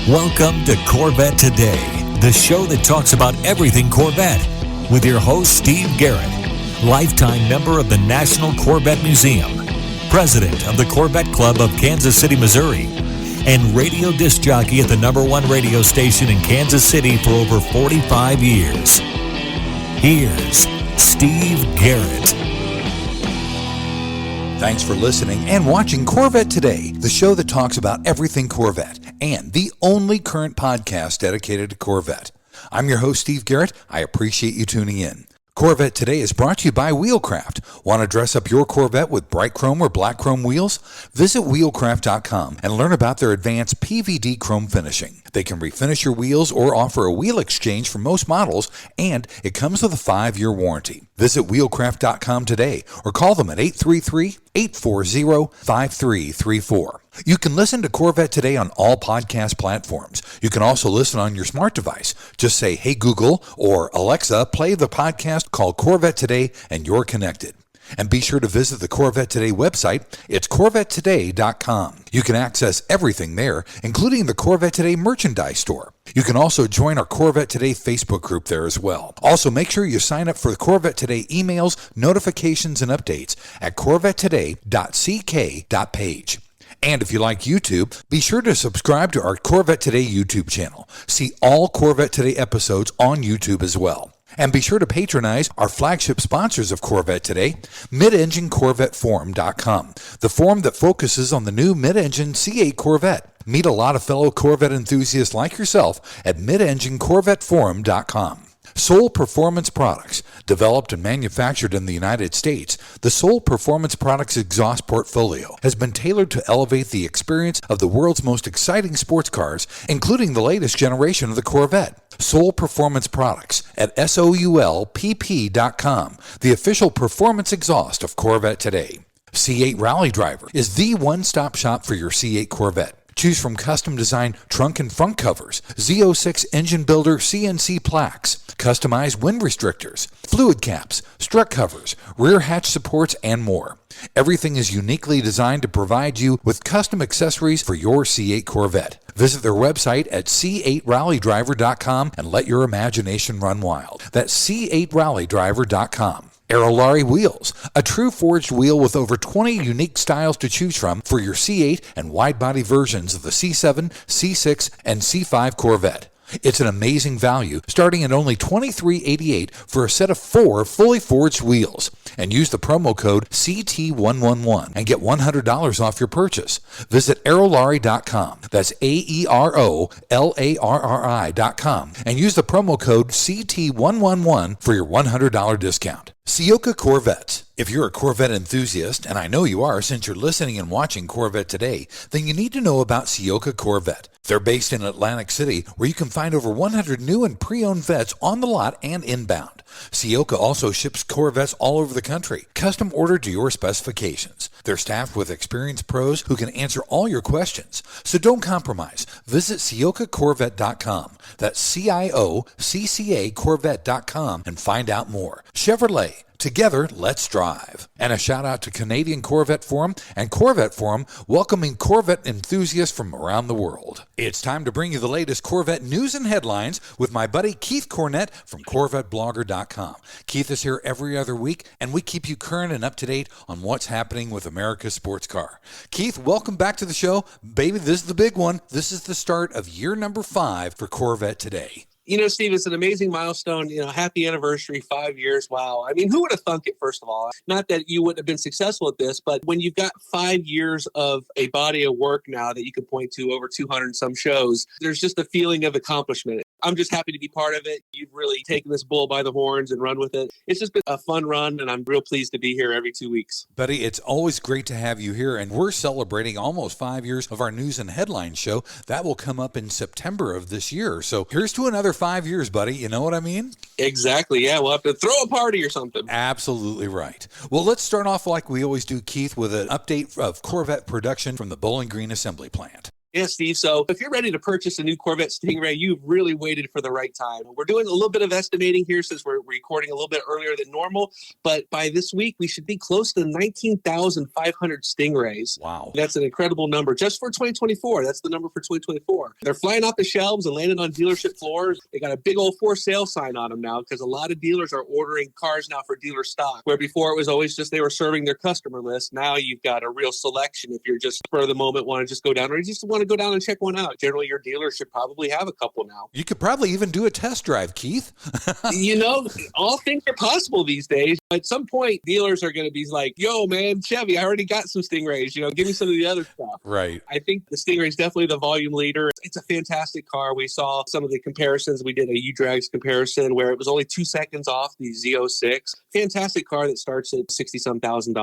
Welcome to Corvette Today, the show that talks about everything Corvette, with your host, Steve Garrett, lifetime member of the National Corvette Museum, president of the Corvette Club of Kansas City, Missouri, and radio disc jockey at the #1 radio station in Kansas City for over 45 years. Here's Steve Garrett. Thanks for listening and watching Corvette Today, the show that talks about everything Corvette, and the only current podcast dedicated to Corvette. I'm your host, Steve Garrett. I appreciate you tuning in. Corvette Today is brought to you by Wheelcraft. Want to dress up your Corvette with bright chrome or black chrome wheels? Visit wheelcraft.com and learn about their advanced PVD chrome finishing. They can refinish your wheels or offer a wheel exchange for most models, and it comes with a 5-year warranty. Visit wheelcraft.com today or call them at 833-840-5334. You can listen to Corvette Today on all podcast platforms. You can also listen on your smart device. Just say, "Hey Google," or "Alexa, play the podcast called Corvette Today," and you're connected. And be sure to visit the Corvette Today website. It's CorvetteToday.com. You can access everything there, including the Corvette Today merchandise store. You can also join our Corvette Today Facebook group there as well. Also, make sure you sign up for the Corvette Today emails, notifications, and updates at CorvetteToday.ck.page. And if you like YouTube, be sure to subscribe to our Corvette Today YouTube channel. See all Corvette Today episodes on YouTube as well. And be sure to patronize our flagship sponsors of Corvette Today, mid-engine-corvetteforum.com, the forum that focuses on the new mid-engine C8 Corvette. Meet a lot of fellow Corvette enthusiasts like yourself at mid-engine-corvetteforum.com. Soul Performance Products. Developed and manufactured in the United States, the Soul Performance Products exhaust portfolio has been tailored to elevate the experience of the world's most exciting sports cars, including the latest generation of the Corvette. Soul Performance Products at SOULPP.com, the official performance exhaust of Corvette Today. C8 Rally Driver is the one-stop shop for your C8 Corvette. Choose from custom-designed trunk and front covers, Z06 engine builder CNC plaques, customized wind restrictors, fluid caps, strut covers, rear hatch supports, and more. Everything is uniquely designed to provide you with custom accessories for your C8 Corvette. Visit their website at C8RallyDriver.com and let your imagination run wild. That's C8RallyDriver.com. Aerolarri Wheels, a true forged wheel with over 20 unique styles to choose from for your C8 and wide-body versions of the C7, C6, and C5 Corvette. It's an amazing value, starting at only $23.88 for a set of 4 fully forged wheels. And use the promo code CT111 and get $100 off your purchase. Visit aerolarri.com. That's AEROLARRI.com. And use the promo code CT111 for your $100 discount. Ciocca Corvettes. If you're a Corvette enthusiast, and I know you are since you're listening and watching Corvette Today, then you need to know about Ciocca Corvette. They're based in Atlantic City, where you can find over 100 new and pre-owned vets on the lot and inbound. Ciocca also ships Corvettes all over the country, custom ordered to your specifications. They're staffed with experienced pros who can answer all your questions. So don't compromise. Visit CioccaCorvette.com. That's CIOCCA Corvette.com and find out more. Chevrolet. Together, let's drive. And a shout out to Canadian Corvette Forum and Corvette Forum, welcoming Corvette enthusiasts from around the world. It's time to bring you the latest Corvette news and headlines with my buddy Keith Cornett from CorvetteBlogger.com. Keith is here every other week, and we keep you current and up to date on what's happening with America's sports car. Keith, welcome back to the show. Baby, this is the big one. This is the start of year number 5 for Corvette Today. You know, Steve, it's an amazing milestone. You know, happy anniversary, 5 years. Wow. I mean, who would have thunk it, first of all? Not that you wouldn't have been successful at this, but when you've got 5 years of a body of work now that you can point to over 200 and some shows, there's just a feeling of accomplishment. I'm just happy to be part of it. You've really taken this bull by the horns and run with it. It's just been a fun run, and I'm real pleased to be here every 2 weeks. Buddy, it's always great to have you here, and we're celebrating almost 5 years of our news and headline show. That will come up in September of this year. So here's to another 5 years, buddy. You know what I mean? Exactly. Yeah, we'll have to throw a party or something. Absolutely right. Well, let's start off like we always do, Keith, with an update of Corvette production from the Bowling Green Assembly Plant. Yeah, Steve. So if you're ready to purchase a new Corvette Stingray, you've really waited for the right time. We're doing a little bit of estimating here since we're recording a little bit earlier than normal. But by this week, we should be close to 19,500 Stingrays. Wow. That's an incredible number just for 2024. That's the number for 2024. They're flying off the shelves and landing on dealership floors. They got a big old for sale sign on them now because a lot of dealers are ordering cars now for dealer stock, where before it was always just they were serving their customer list. Now you've got a real selection if you're just for the moment want to just go down or you just want to go down and check one out. Generally, your dealer should probably have a couple now. You could probably even do a test drive, Keith. All things are possible these days. At some point, dealers are going to be like, yo, man, Chevy, I already got some Stingrays. Give me some of the other stuff. Right. I think the Stingray is definitely the volume leader. It's a fantastic car. We saw some of the comparisons. We did a U-Drags comparison where it was only 2 seconds off the Z06. Fantastic car that starts at $60-some thousand.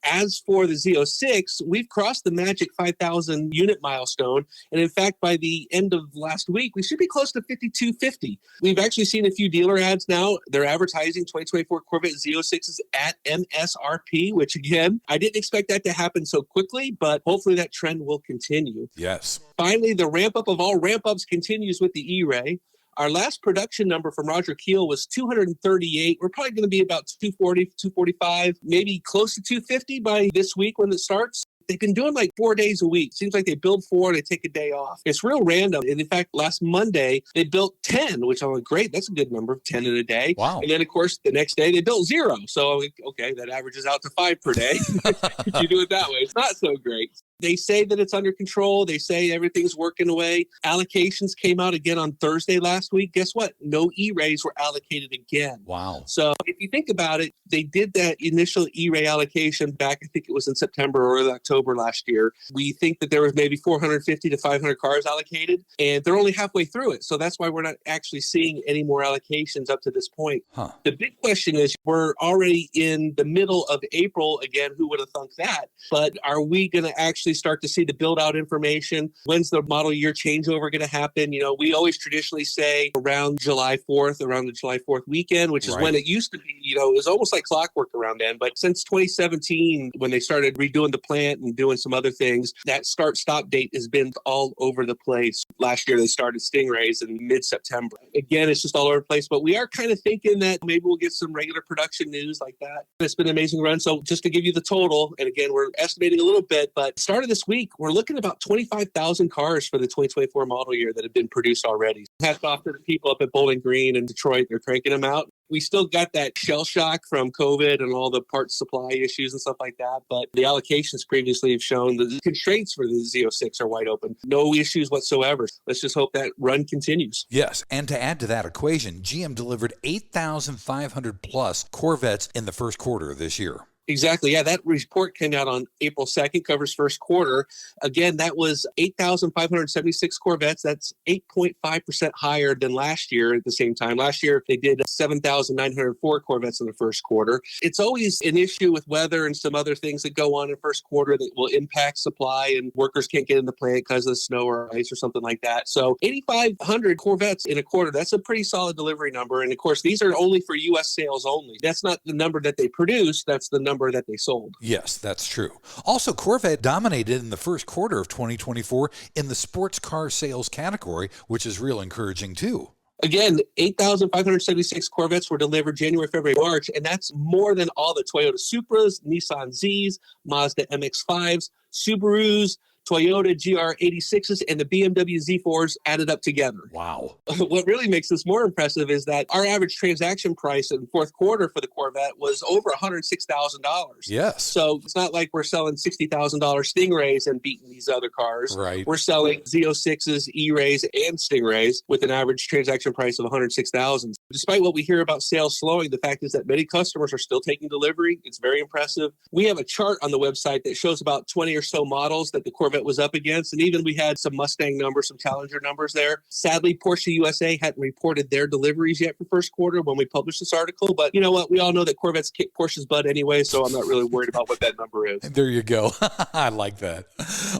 As for the Z06, we've crossed the magic 5,000 unit milestone. And in fact, by the end of last week, we should be close to 5,250. We've actually seen a few dealer ads now. They're advertising 2024 Corvette Z06s at MSRP, which again, I didn't expect that to happen so quickly, but hopefully that trend will continue. Yes. Finally, the ramp up of all ramp ups continues with the E-Ray. Our last production number from Roger Keel was 238. We're probably going to be about 240, 245, maybe close to 250 by this week when it starts. They've been doing like 4 days a week. Seems like they build 4 and they take a day off. It's real random. And in fact, last Monday, they built 10, which I'm like, great. That's a good number, 10 in a day. Wow. And then, of course, the next day they built 0. So, okay, that averages out to 5 per day. If you do it that way, it's not so great. They say that it's under control. They say everything's working away. Allocations came out again on Thursday last week. Guess what? No E-Rays were allocated again. Wow. So if you think about it, they did that initial E-Ray allocation back, I think it was in September or early October last year. We think that there was maybe 450 to 500 cars allocated, and they're only halfway through it. So that's why we're not actually seeing any more allocations up to this point. Huh. The big question is, we're already in the middle of April again. Who would have thunk that? But are we going to actually start to see the build out information? When's the model year changeover going to happen? We always traditionally say around July 4th, around the July 4th weekend, which is when it used to be, it was almost like clockwork around then. But since 2017, when they started redoing the plant and doing some other things, that start-stop date has been all over the place. Last year, they started Stingrays in mid-September. Again, it's just all over the place. But we are kind of thinking that maybe we'll get some regular production news like that. It's been an amazing run. So just to give you the total, and again, we're estimating a little bit, but start of this week, we're looking at about 25,000 cars for the 2024 model year that have been produced already. Hats off to the people up at Bowling Green and Detroit. They're cranking them out. We still got that shell shock from COVID and all the parts supply issues and stuff like that. But the allocations previously have shown the constraints for the Z06 are wide open. No issues whatsoever. Let's just hope that run continues. Yes. And to add to that equation, GM delivered 8,500 plus Corvettes in the first quarter of this year. Exactly. Yeah, that report came out on April 2nd, covers first quarter. Again, that was 8,576 Corvettes. That's 8.5% higher than last year at the same time. Last year, they did 7,904 Corvettes in the first quarter. It's always an issue with weather and some other things that go on in first quarter that will impact supply, and workers can't get in the plant because of snow or ice or something like that. So 8,500 Corvettes in a quarter, that's a pretty solid delivery number. And of course, these are only for U.S. sales only. That's not the number that they produce. That's the number that they sold. Yes, that's true. Also, Corvette dominated in the first quarter of 2024 in the sports car sales category, which is real encouraging too. Again, 8,576 Corvettes were delivered January, February, March, and that's more than all the Toyota Supras, Nissan Zs, Mazda MX-5s, Subarus, Toyota GR86s, and the BMW Z4s added up together. Wow. What really makes this more impressive is that our average transaction price in the fourth quarter for the Corvette was over $106,000. Yes. So it's not like we're selling $60,000 Stingrays and beating these other cars. Right. We're selling Z06s, E-Rays, and Stingrays with an average transaction price of $106,000. Despite what we hear about sales slowing, the fact is that many customers are still taking delivery. It's very impressive. We have a chart on the website that shows about 20 or so models that the Corvette was up against, and even we had some Mustang numbers, some Challenger numbers there. Sadly, Porsche USA hadn't reported their deliveries yet for first quarter when we published this article, but you know what? We all know that Corvettes kick Porsche's butt anyway, so I'm not really worried about what that number is. There you go. I like that.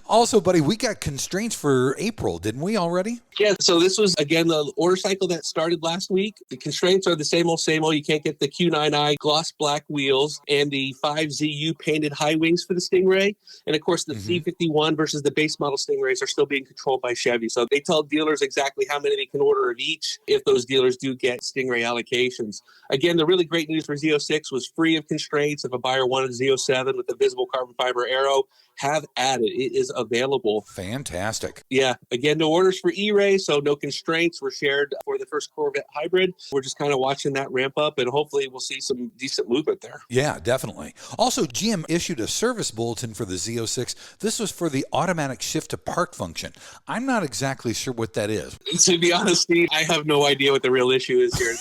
Also, buddy, we got constraints for April, didn't we already? Yeah, so this was, again, the order cycle that started last week. The constraints are the same old, same old. You can't get the Q9i gloss black wheels and the 5ZU painted high wings for the Stingray. And of course, the C51 versus the base model Stingrays are still being controlled by Chevy. So they tell dealers exactly how many they can order of each if those dealers do get Stingray allocations. Again, the really great news for Z06 was free of constraints. If a buyer wanted Z07 with the visible carbon fiber arrow, have at it. It is available. Fantastic. Yeah. Again, no orders for E-Ray, so no constraints were shared for the first Corvette hybrid. We're just kind of watching that ramp up, and hopefully we'll see some decent movement there. Yeah, definitely. Also, GM issued a service bulletin for the Z06. This was for the automatic shift to park function. I'm not exactly sure what that is. To be honest, Steve, I have no idea what the real issue is here.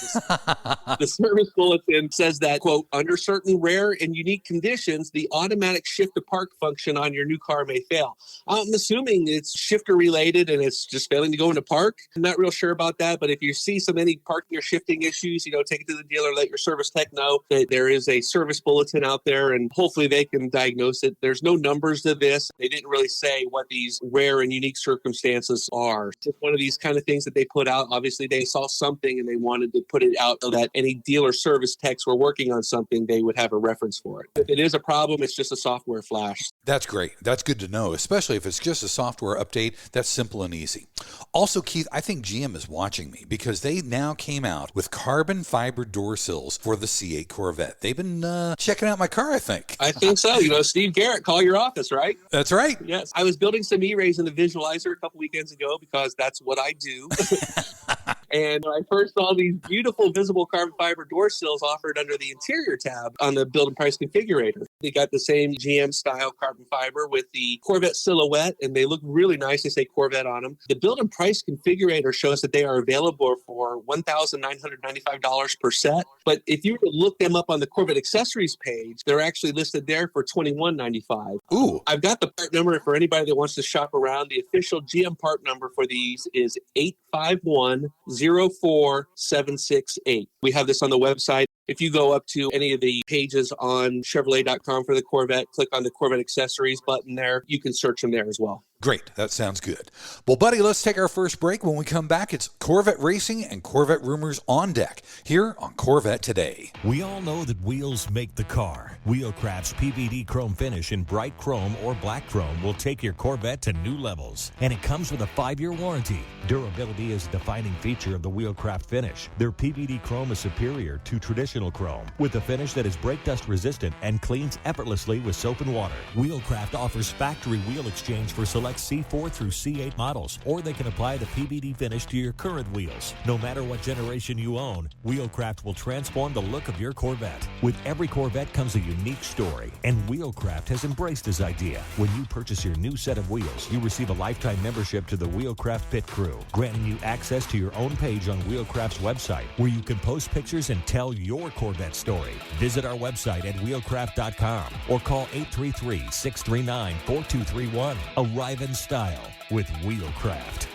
The service bulletin says that, quote, under certain rare and unique conditions, the automatic shift to park function on your new car may fail. I'm assuming it's shifter related and it's just failing to go into park. I'm not real sure about that, but if you see any parking or shifting issues, take it to the dealer, let your service tech know that there is a service bulletin out there, and hopefully they can diagnose it. There's no numbers to this. They didn't really say what these rare and unique circumstances are. It's just one of these kind of things that they put out. Obviously, they saw something and they wanted to put it out so that any dealer service techs were working on something, they would have a reference for it. If it is a problem, it's just a software flash. That's great. That's good to know, especially if it's just a software update. That's simple and easy. Also, Keith, I think GM is watching me because they now came out with carbon fiber door sills for the C8 Corvette. They've been checking out my car, I think. I think so. Steve Garrett, call your office, right? That's right. Yes. I was building some E-Rays in the visualizer a couple weekends ago because that's what I do. And when I first saw these beautiful visible carbon fiber door sills offered under the interior tab on the build and price configurator. They got the same GM style carbon fiber with the Corvette silhouette, and they look really nice. They say Corvette on them. The build and price configurator shows that they are available for $1,995 per set. But if you were to look them up on the Corvette accessories page, they're actually listed there for $2,195. Ooh. I've got the part number for anybody that wants to shop around. The official GM part number for these is 851-04768. We have this on the website. If you go up to any of the pages on Chevrolet.com for the Corvette, click on the Corvette accessories button there. You can search them there as well. Great. That sounds good. Well, buddy, let's take our first break. When we come back, it's Corvette racing and Corvette rumors on deck here on Corvette Today. We all know that wheels make the car. Wheelcraft's PVD chrome finish in bright chrome or black chrome will take your Corvette to new levels. And it comes with a 5-year warranty. Durability is a defining feature of the Wheelcraft finish. Their PVD chrome is superior to traditional chrome with a finish that is brake dust resistant and cleans effortlessly with soap and water. Wheelcraft offers factory wheel exchange for select C4 through C8 models, or they can apply the PVD finish to your current wheels. No matter what generation you own, Wheelcraft will transform the look of your Corvette. With every Corvette comes a unique story, and Wheelcraft has embraced this idea. When you purchase your new set of wheels, you receive a lifetime membership to the Wheelcraft Pit Crew, granting you access to your own page on Wheelcraft's website, where you can post pictures and tell your Corvette story. Visit our website at wheelcraft.com or call 833-639-4231. Arrive in style with Wheelcraft.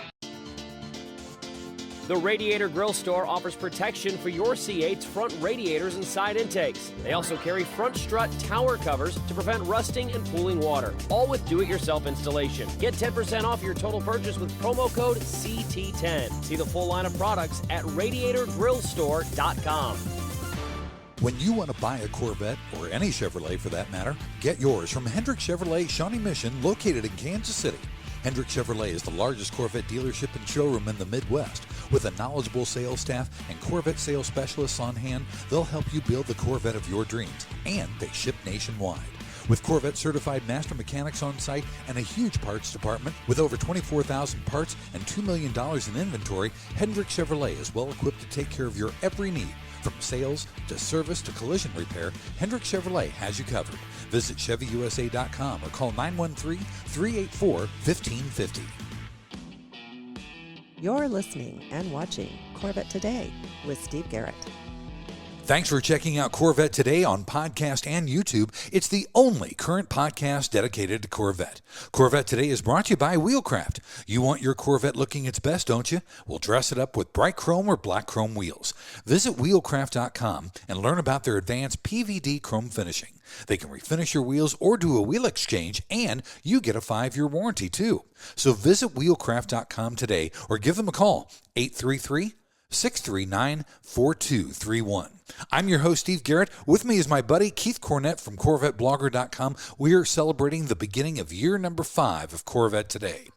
The Radiator Grill Store offers protection for your C8's front radiators and side intakes. They also carry front strut tower covers to prevent rusting and pooling water, all with do-it-yourself installation. Get 10% off your total purchase with promo code CT10. See the full line of products at radiatorgrillstore.com. When you want to buy a Corvette, or any Chevrolet for that matter, get yours from Hendrick Chevrolet Shawnee Mission, located in Kansas City. Hendrick Chevrolet is the largest Corvette dealership and showroom in the Midwest. With a knowledgeable sales staff and Corvette sales specialists on hand, they'll help you build the Corvette of your dreams, and they ship nationwide. With Corvette certified master mechanics on site and a huge parts department with over 24,000 parts and $2 million in inventory, Hendrick Chevrolet is well equipped to take care of your every need. From sales to service to collision repair, Hendrick Chevrolet has you covered. Visit ChevyUSA.com or call 913-384-1550. You're listening and watching Corvette Today with Steve Garrett. Thanks for checking out Corvette Today on podcast and YouTube. It's the only current podcast dedicated to Corvette. Corvette Today is brought to you by Wheelcraft. You want your Corvette looking its best, don't you? Well, dress it up with bright chrome or black chrome wheels. Visit wheelcraft.com and learn about their advanced PVD chrome finishing. They can refinish your wheels or do a wheel exchange, and you get a 5-year warranty too. So visit wheelcraft.com today or give them a call, 833 639-4231. I'm your host, Steve Garrett. With me is my buddy, Keith Cornett from CorvetteBlogger.com. We are celebrating the beginning of year number 5 of Corvette Today.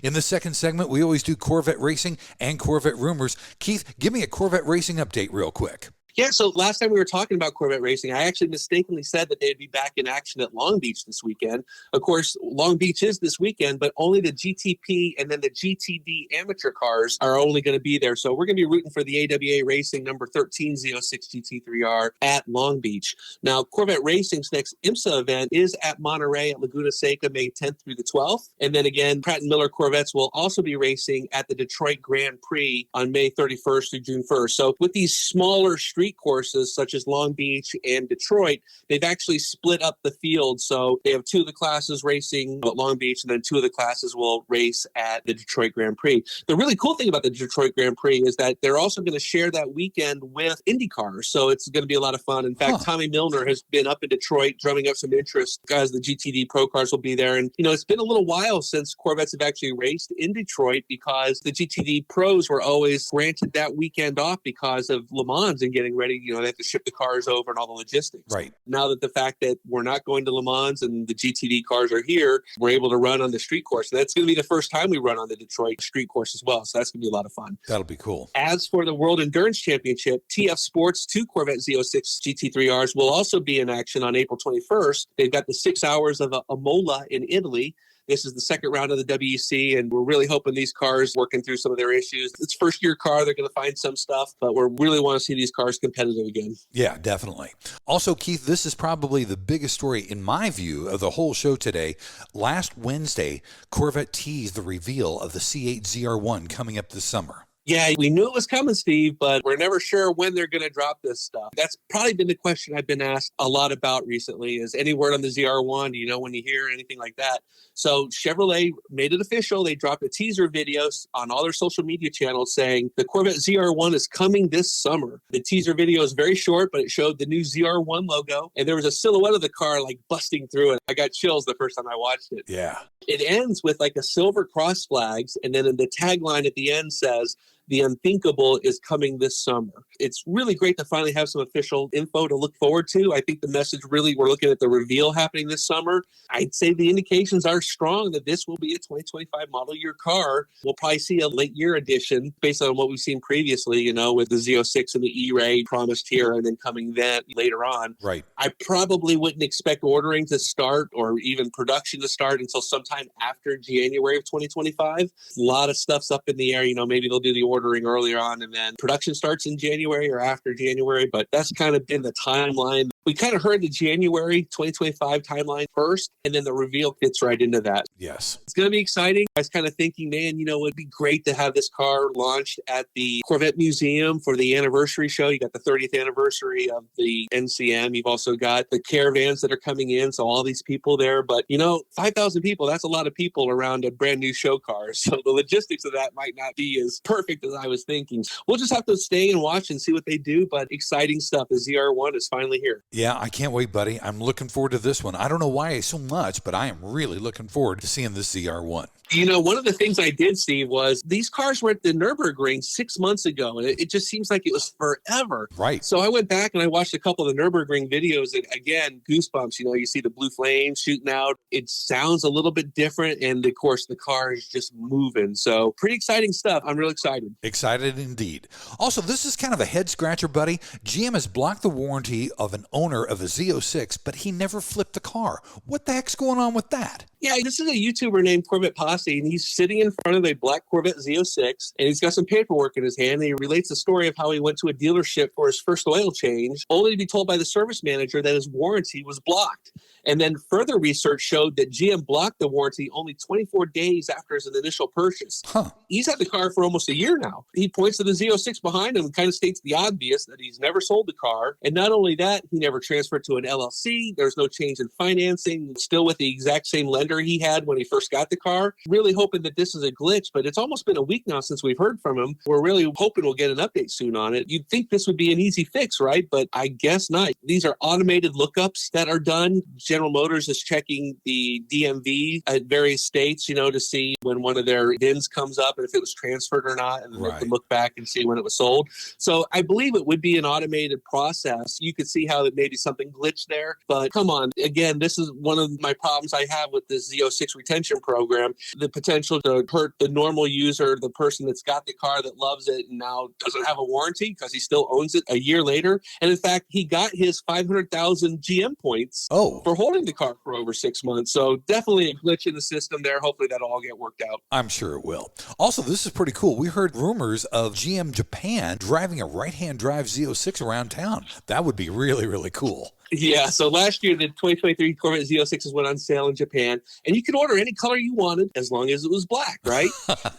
In the second segment, we always do Corvette racing and Corvette rumors. Keith, give me a Corvette racing update real quick. Yeah, so last time we were talking about Corvette racing, I actually mistakenly said that they'd be back in action at Long Beach this weekend. Of course, Long Beach is this weekend, but only the GTP and then the GTD amateur cars are only going to be there. So we're going to be rooting for the AWA Racing number 13 Z06 GT3R at Long Beach. Now, Corvette Racing's next IMSA event is at Monterey at Laguna Seca, May 10th through the 12th. And then again, Pratt & Miller Corvettes will also be racing at the Detroit Grand Prix on May 31st through June 1st. So with these smaller street courses such as Long Beach and Detroit, they've actually split up the field. So they have 2 of the classes racing at Long Beach, and then 2 of the classes will race at the Detroit Grand Prix. The really cool thing about the Detroit Grand Prix is that they're also going to share that weekend with IndyCars. So it's going to be a lot of fun. In fact, Tommy Milner has been up in Detroit drumming up some interest as the GTD Pro cars will be there. And, you know, it's been a little while since Corvettes have actually raced in Detroit because the GTD Pros were always granted that weekend off because of Le Mans and getting ready. You know, they have to ship the cars over and all the logistics. Right. Now that the fact that we're not going to Le Mans and the GTD cars are here, we're able to run on the street course. And that's going to be the first time we run on the Detroit street course as well. So that's going to be a lot of fun. That'll be cool. As for the World Endurance Championship, TF Sports 2 Corvette Z06 GT3Rs will also be in action on April 21st. They've got the 6 hours of Imola in Italy. This is the second round of the WEC, and we're really hoping these cars working through some of their issues. It's first year car. They're going to find some stuff, but we really want to see these cars competitive again. Yeah, definitely. Also, Keith, this is probably the biggest story in my view of the whole show today. Last Wednesday, Corvette teased the reveal of the C8 ZR1 coming up this summer. Yeah, we knew it was coming, Steve, but we're never sure when they're going to drop this stuff. That's probably been the question I've been asked a lot about recently is any word on the ZR1? Do you know when you hear anything like that? So Chevrolet made it official. They dropped a teaser video on all their social media channels saying the Corvette ZR1 is coming this summer. The teaser video is very short, but it showed the new ZR1 logo. And there was a silhouette of the car like busting through it. I got chills the first time I watched it. Yeah. It ends with like a silver cross flags. And then the tagline at the end says, "The unthinkable is coming this summer." It's really great to finally have some official info to look forward to. I think the message really, we're looking at the reveal happening this summer. I'd say the indications are strong that this will be a 2025 model year car. We'll probably see a late year edition based on what we've seen previously, you know, with the Z06 and the E-Ray promised here and then coming then later on. Right. I probably wouldn't expect ordering to start or even production to start until sometime after January of 2025. A lot of stuff's up in the air. You know, maybe they'll do the ordering earlier on and then production starts in January or after January, but that's kind of been the timeline. We kind of heard the January 2025 timeline first, and then the reveal fits right into that. Yes. It's going to be exciting. I was kind of thinking, man, you know, it'd be great to have this car launched at the Corvette Museum for the anniversary show. You got the 30th anniversary of the NCM. You've also got the caravans that are coming in, so all these people there. But, you know, 5,000 people, that's a lot of people around a brand new show car. So the logistics of that might not be as perfect as I was thinking. We'll just have to stay and watch and see what they do, but exciting stuff. The ZR1 is finally here. Yeah, I can't wait, buddy. I'm looking forward to this one. I don't know why so much, but I am really looking forward to seeing this ZR1. You know, one of the things I did, Steve, was these cars were at the Nürburgring 6 months ago, and it just seems like it was forever. Right. So I went back and I watched a couple of the Nürburgring videos, and again, goosebumps. You know, you see the blue flames shooting out. It sounds a little bit different, and of course, the car is just moving. So pretty exciting stuff. I'm real excited. Excited indeed. Also, this is kind of a head scratcher, buddy. GM has blocked the warranty of an owner of a Z06, but he never flipped the car. What the heck's going on with that? Yeah, this is a YouTuber named Corvette Posse, and he's sitting in front of a black Corvette Z06, and he's got some paperwork in his hand, and he relates the story of how he went to a dealership for his first oil change, only to be told by the service manager that his warranty was blocked. And then further research showed that GM blocked the warranty only 24 days after his initial purchase. He's had the car for almost a year now. He points to the Z06 behind him and kind of states the obvious that he's never sold the car. And not only that, he never transferred to an LLC. There's no change in financing, still with the exact same lender he had when he first got the car. Really hoping that this is a glitch, but it's almost been a week now since we've heard from him. We're really hoping we'll get an update soon on it. You'd think this would be an easy fix, right? But I guess not. These are automated lookups that are done. General Motors is checking the DMV at various states, to see when one of their VINs comes up and if it was transferred or not, and then they can look back and see when it was sold. So I believe it would be an automated process. You could see how it maybe something glitched there, but come on. Again, this is one of my problems I have with this Z06 retention program, the potential to hurt the normal user, the person that's got the car that loves it and now doesn't have a warranty because he still owns it a year later. And in fact, he got his 500,000 GM points for holding the car for over 6 months. So definitely a glitch in the system there. Hopefully that'll all get worked out. I'm sure it will. Also, this is pretty cool. We heard rumors of GM Japan driving a right-hand drive Z06 around town. That would be really, really cool. Yeah, so last year, the 2023 Corvette Z06s went on sale in Japan, and you could order any color you wanted as long as it was black, right?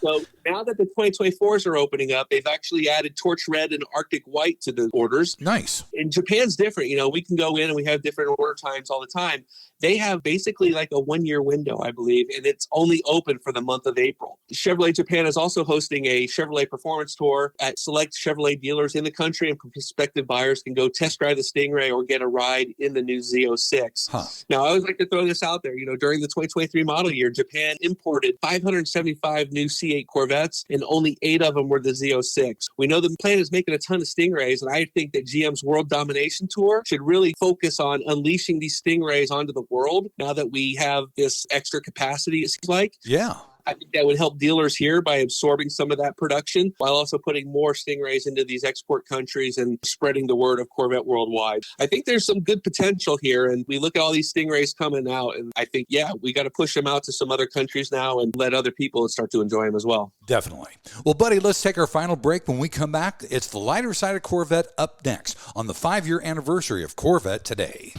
So now that the 2024s are opening up, they've actually added torch red and Arctic white to the orders. Nice. And Japan's different. We can go in and we have different order times all the time. They have basically like a 1-year window, I believe, and it's only open for the month of April. Chevrolet Japan is also hosting a Chevrolet Performance Tour at select Chevrolet dealers in the country, and prospective buyers can go test drive the Stingray or get a ride in the new Z06. Now, I always like to throw this out there. During the 2023 model year, Japan imported 575 new C8 Corvettes, and only 8 of them were the Z06. We know the plan is making a ton of Stingrays, and I think that GM's World Domination Tour should really focus on unleashing these Stingrays onto the world now that we have this extra capacity, it seems like. Yeah. I think that would help dealers here by absorbing some of that production while also putting more Stingrays into these export countries and spreading the word of Corvette worldwide. I think there's some good potential here, and we look at all these Stingrays coming out, and I think, we got to push them out to some other countries now and let other people start to enjoy them as well. Definitely. Well, buddy, let's take our final break. When we come back, it's the lighter side of Corvette up next on the 5-year anniversary of Corvette Today.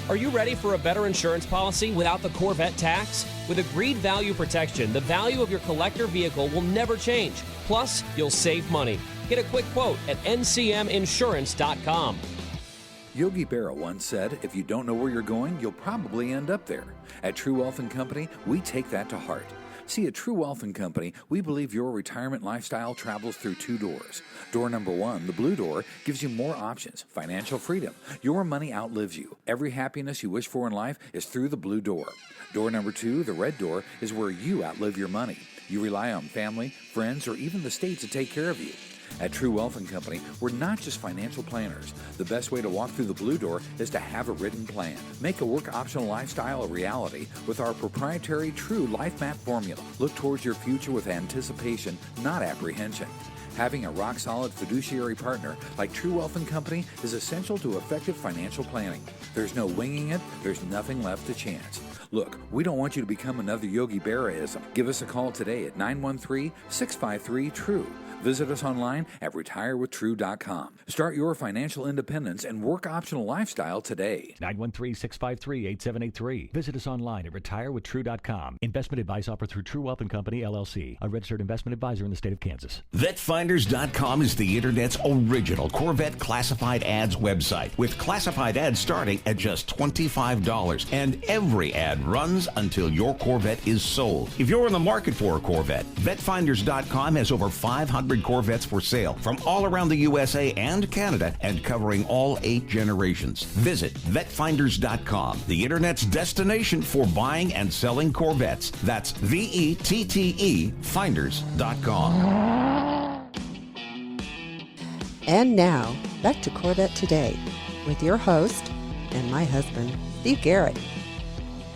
Are you ready for a better insurance policy without the Corvette tax? With Agreed Value Protection, the value of your collector vehicle will never change. Plus, you'll save money. Get a quick quote at ncminsurance.com. Yogi Berra once said, if you don't know where you're going, you'll probably end up there. At True Wealth & Company, we take that to heart. See, at True Wealth & Company, we believe your retirement lifestyle travels through 2 doors. Door number 1, the blue door, gives you more options, financial freedom. Your money outlives you. Every happiness you wish for in life is through the blue door. Door number 2, the red door, is where you outlive your money. You rely on family, friends, or even the state to take care of you. At True Wealth & Company, we're not just financial planners. The best way to walk through the blue door is to have a written plan. Make a work-optional lifestyle a reality with our proprietary True Life Map formula. Look towards your future with anticipation, not apprehension. Having a rock-solid fiduciary partner like True Wealth & Company is essential to effective financial planning. There's no winging it. There's nothing left to chance. Look, we don't want you to become another Yogi Berra-ism. Give us a call today at 913-653-TRUE. Visit us online at retirewithtrue.com. Start your financial independence and work-optional lifestyle today. 913-653-8783. Visit us online at retirewithtrue.com. Investment advice offered through True Wealth & Company, LLC, a registered investment advisor in the state of Kansas. VetFinders.com is the Internet's original Corvette classified ads website, with classified ads starting at just $25. And every ad runs until your Corvette is sold. If you're in the market for a Corvette, VetFinders.com has over 500 Corvettes for sale from all around the USA and Canada and covering all 8 generations. Visit VetFinders.com, the Internet's destination for buying and selling Corvettes. That's VETTE Finders.com. And now, back to Corvette Today with your host and my husband, Steve Garrett.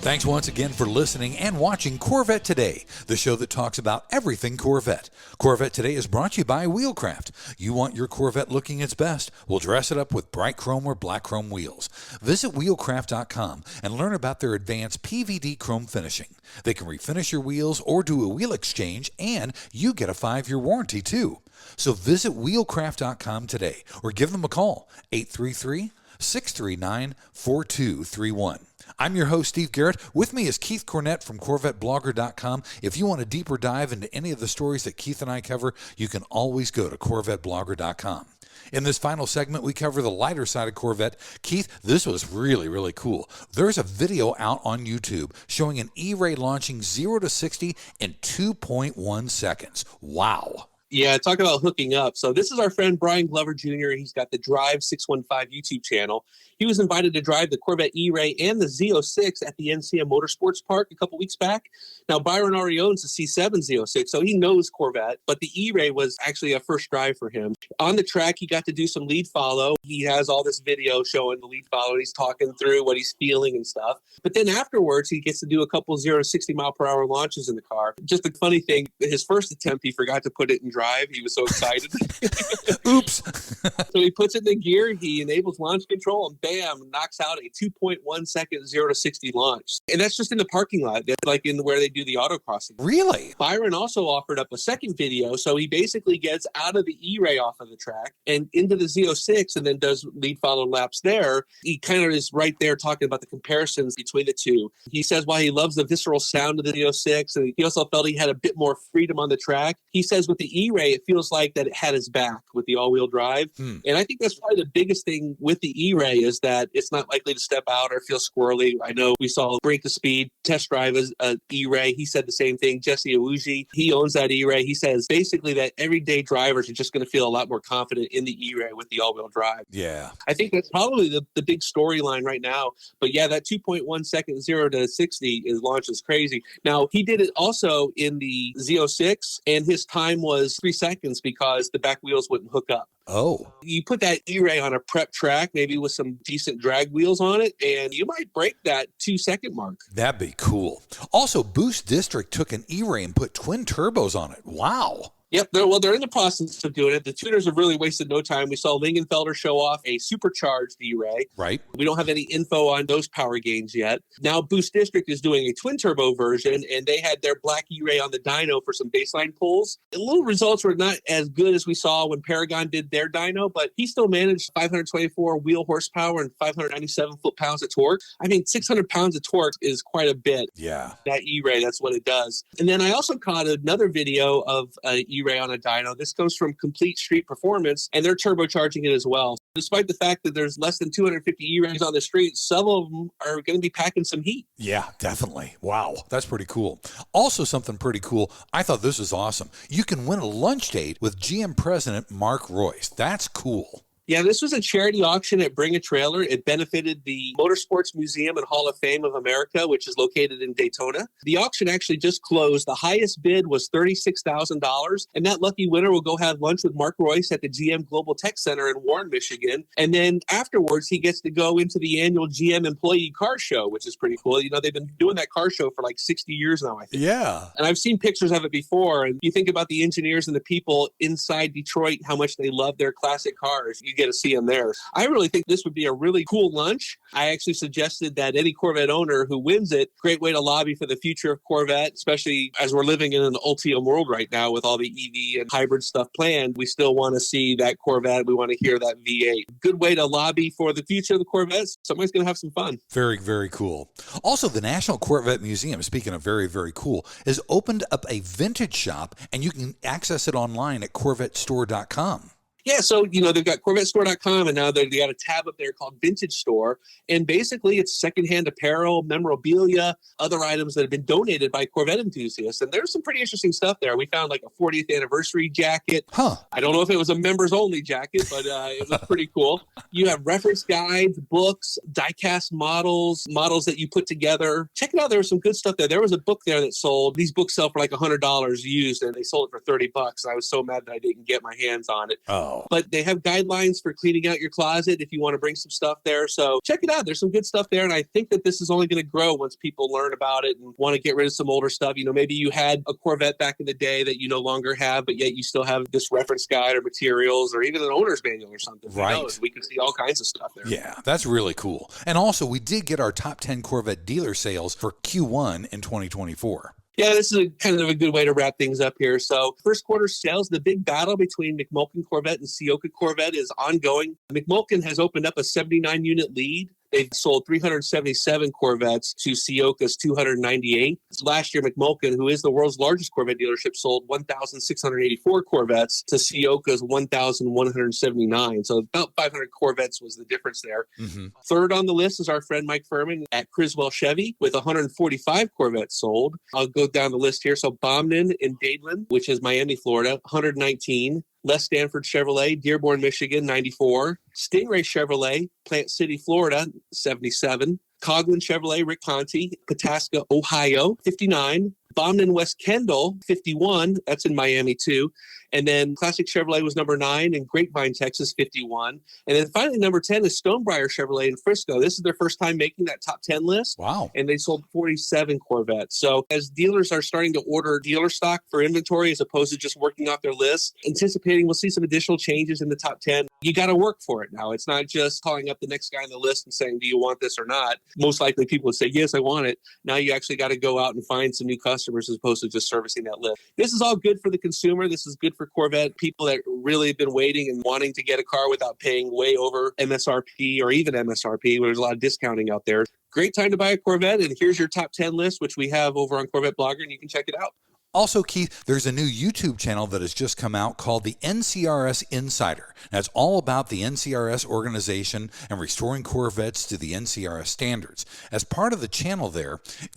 Thanks once again for listening and watching Corvette Today, the show that talks about everything Corvette. Corvette Today is brought to you by Wheelcraft. You want your Corvette looking its best? We'll dress it up with bright chrome or black chrome wheels. Visit wheelcraft.com and learn about their advanced PVD chrome finishing. They can refinish your wheels or do a wheel exchange, and you get a 5-year warranty too. So visit wheelcraft.com today or give them a call, 833-639-4231. I'm your host, Steve Garrett. With me is Keith Cornett from CorvetteBlogger.com. If you want a deeper dive into any of the stories that Keith and I cover, you can always go to CorvetteBlogger.com. In this final segment, we cover the lighter side of Corvette. Keith, this was really, really cool. There's a video out on YouTube showing an E-Ray launching 0 to 60 in 2.1 seconds. Wow. Yeah, talk about hooking up. So this is our friend Brian Glover Jr. He's got the Drive 615 YouTube channel. He was invited to drive the Corvette E-Ray and the Z06 at the NCM Motorsports Park a couple weeks back. Now, Byron already owns the C7 Z06, so he knows Corvette, but the E-Ray was actually a first drive for him. On the track, he got to do some lead follow. He has all this video showing the lead follow. He's talking through what he's feeling and stuff. But then afterwards, he gets to do a couple 0 to 60 mile per hour launches in the car. Just a funny thing, his first attempt, he forgot to put it in drive. He was so excited. Oops. So he puts it in gear, he enables launch control, and bam, knocks out a 2.1 second 0 to 60 launch. And that's just in the parking lot, like in where they do the autocrossing. Really? Byron also offered up a second video. So he basically gets out of the E-Ray off of the track and into the Z06 and then does lead follow laps there. He kind of is right there talking about the comparisons between the two. He says while he loves the visceral sound of the Z06, and he also felt he had a bit more freedom on the track. He says with the E-Ray, it feels like that it had his back with the all-wheel drive. And I think that's probably the biggest thing with the E-Ray is that it's not likely to step out or feel squirrely. I know we saw Break the Speed test drive as an E-Ray. He said the same thing. Jesse Awuji, he owns that E-Ray. He says basically that everyday drivers are just going to feel a lot more confident in the E-Ray with the all-wheel drive. Yeah. I think that's probably the big storyline right now. But yeah, that 2.1 second 0 to 60 is launch is crazy. Now, he did it also in the Z06, and his time was 3 seconds because the back wheels wouldn't hook up. Oh. You put that E-Ray on a prep track, maybe with some decent drag wheels on it, and you might break that 2 second mark. That'd be cool. Also, Boost District took an E-Ray and put twin turbos on it. Wow. Yep, they're in the process of doing it. The tuners have really wasted no time. We saw Lingenfelder show off a supercharged E-Ray. Right. We don't have any info on those power gains yet. Now Boost District is doing a twin turbo version, and they had their black E-Ray on the dyno for some baseline pulls. The little results were not as good as we saw when Paragon did their dyno, but he still managed 524 wheel horsepower and 597 foot-pounds of torque. I mean, 600 pounds of torque is quite a bit. Yeah. That E-Ray, that's what it does. And then I also caught another video of E-Ray on a dyno. This comes from Complete Street Performance, and they're turbocharging it as well. Despite the fact that there's less than 250 E-Rays on the street, some of them are going to be packing some heat. Yeah, definitely. Wow, that's pretty cool. Also something pretty cool, I thought this was awesome. You can win a lunch date with GM President Mark Royce. That's cool. Yeah, this was a charity auction at Bring a Trailer. It benefited the Motorsports Museum and Hall of Fame of America, which is located in Daytona. The auction actually just closed. The highest bid was $36,000, and that lucky winner will go have lunch with Mark Royce at the GM Global Tech Center in Warren, Michigan. And then afterwards, he gets to go into the annual GM Employee Car Show, which is pretty cool. You know, they've been doing that car show for like 60 years now, I think. Yeah. And I've seen pictures of it before, and you think about the engineers and the people inside Detroit, how much they love their classic cars. You get to see them there. I really think this would be a really cool lunch. I actually suggested that any Corvette owner who wins it, great way to lobby for the future of Corvette, especially as we're living in an Ultium world right now with all the EV and hybrid stuff planned. We still want to see that Corvette. We want to hear that V8. Good way to lobby for the future of the Corvettes. Somebody's going to have some fun. Very, very cool. Also, the National Corvette Museum, speaking of very, very cool, has opened up a vintage shop, and you can access it online at CorvetteStore.com. Yeah, so, you know, they've got CorvetteStore.com, and now they got a tab up there called Vintage Store. And basically, it's secondhand apparel, memorabilia, other items that have been donated by Corvette enthusiasts. And there's some pretty interesting stuff there. We found like a 40th anniversary jacket. I don't know if it was a members-only jacket, but it was pretty cool. You have reference guides, books, die-cast models that you put together. Check it out. There was some good stuff there. There was a book there that sold. These books sell for like $100 used, and they sold it for $30. I was so mad that I didn't get my hands on it. Oh. But they have guidelines for cleaning out your closet if you want to bring some stuff there. So check it out. There's some good stuff there. And I think that this is only going to grow once people learn about it and want to get rid of some older stuff. You know, maybe you had a Corvette back in the day that you no longer have, but yet you still have this reference guide or materials or even an owner's manual or something. Right. Who knows? We can see all kinds of stuff there. Yeah, that's really cool. And also, we did get our top 10 Corvette dealer sales for Q1 in 2024. Yeah, this is kind of a good way to wrap things up here. So first quarter sales, the big battle between McMulkin Corvette and Ciocca Corvette is ongoing. McMulkin has opened up a 79-unit lead. They've sold 377 Corvettes to Ciocca's 298. Last year, McMulkin, who is the world's largest Corvette dealership, sold 1,684 Corvettes to Ciocca's 1,179. So about 500 Corvettes was the difference there. Mm-hmm. Third on the list is our friend Mike Furman at Criswell Chevy with 145 Corvettes sold. I'll go down the list here. So Bomnin in Dadeland, which is Miami, Florida, 119. Les Stanford Chevrolet, Dearborn, Michigan, 94. Stingray Chevrolet, Plant City, Florida, 77. Coghlan Chevrolet, Rick Conti, Pataska, Ohio, 59. Bomnin West Kendall, 51. That's in Miami, too. And then Classic Chevrolet was number 9 in Grapevine, Texas, 51. And then finally, number 10 is Stonebriar Chevrolet in Frisco. This is their first time making that top 10 list. Wow. And they sold 47 Corvettes. So as dealers are starting to order dealer stock for inventory as opposed to just working off their list, anticipating we'll see some additional changes in the top 10, you got to work for it now. It's not just calling up the next guy on the list and saying, do you want this or not? Most likely people would say, yes, I want it. Now you actually got to go out and find some new customers as opposed to just servicing that list. This is all good for the consumer. This is good for Corvette, people that really have been waiting and wanting to get a car without paying way over MSRP or even MSRP, where there's a lot of discounting out there. Great time to buy a Corvette. And here's your top 10 list, which we have over on CorvetteBlogger, and you can check it out. Also, Keith, there's a new YouTube channel that has just come out called the NCRS Insider. Now, it's all about the NCRS organization and restoring Corvettes to the NCRS standards. As part of the channel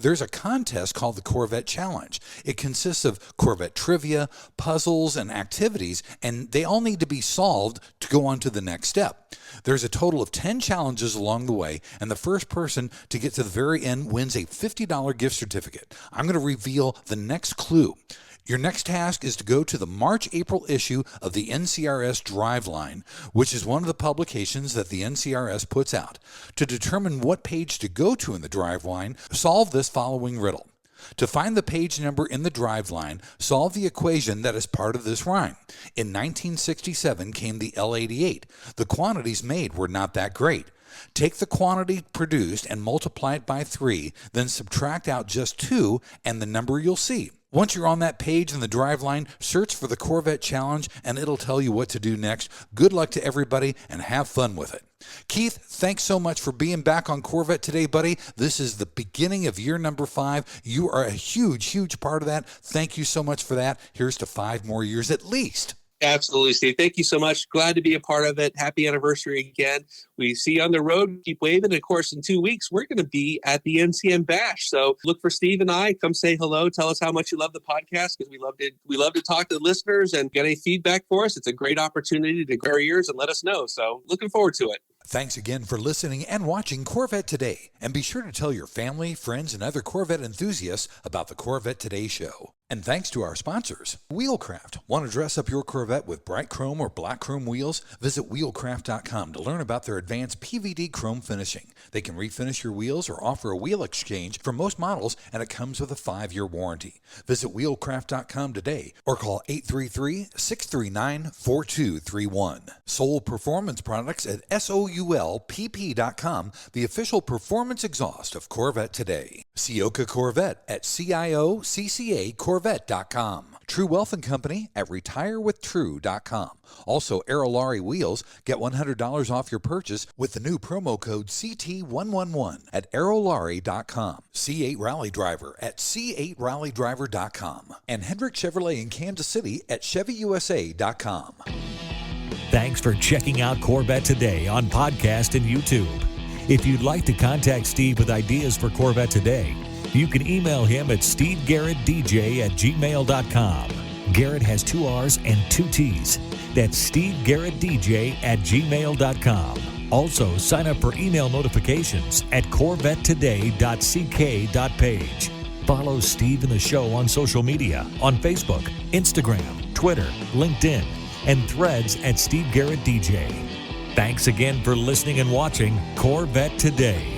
there's a contest called the Corvette Challenge. It consists of Corvette trivia, puzzles, and activities, and they all need to be solved to go on to the next step. There's a total of 10 challenges along the way, and the first person to get to the very end wins a $50 gift certificate. I'm going to reveal the next clue. Your next task is to go to the March-April issue of the NCRS Driveline, which is one of the publications that the NCRS puts out. To determine what page to go to in the Driveline, solve this following riddle. To find the page number in the Driveline, solve the equation that is part of this rhyme. In 1967 came the L88. The quantities made were not that great. Take the quantity produced and multiply it by 3, then subtract out just 2 and the number you'll see. Once you're on that page in the Driveline, search for the Corvette Challenge and it'll tell you what to do next. Good luck to everybody and have fun with it. Keith, thanks so much for being back on Corvette Today, buddy. This is the beginning of year number 5. You are a huge, huge part of that. Thank you so much for that. Here's to 5 more years at least. Absolutely, Steve. Thank you so much. Glad to be a part of it. Happy anniversary again. We see you on the road. Keep waving. And of course, in 2 weeks, we're going to be at the NCM Bash. So look for Steve and I. Come say hello. Tell us how much you love the podcast, because we love to talk to listeners and get any feedback for us. It's a great opportunity to grow our ears and let us know. So looking forward to it. Thanks again for listening and watching Corvette Today. And be sure to tell your family, friends, and other Corvette enthusiasts about the Corvette Today show. And thanks to our sponsors, Wheelcraft. Want to dress up your Corvette with bright chrome or black chrome wheels? Visit wheelcraft.com to learn about their advanced PVD chrome finishing. They can refinish your wheels or offer a wheel exchange for most models, and it comes with a 5-year warranty. Visit wheelcraft.com today or call 833-639-4231. Soul Performance Products at SOULPP.com, the official performance exhaust of Corvette Today. Ciocca Corvette at CIOCCA Corvette.com. True Wealth and Company at retirewithtrue.com. Also, Aerolarri Wheels. Get $100 off your purchase with the new promo code CT111 at aerolarri.com. C8 Rally Driver at C8RallyDriver.com. And Hendrick Chevrolet in Kansas City at ChevyUSA.com. Thanks for checking out Corvette Today on podcast and YouTube. If you'd like to contact Steve with ideas for Corvette Today, you can email him at stevegarrettdj@gmail.com. Garrett has 2 R's and 2 T's. That's stevegarrettdj@gmail.com. Also, sign up for email notifications at corvettetoday.ck.page. Follow Steve and the show on social media on Facebook, Instagram, Twitter, LinkedIn, and Threads at Steve Garrett DJ. Thanks again for listening and watching Corvette Today.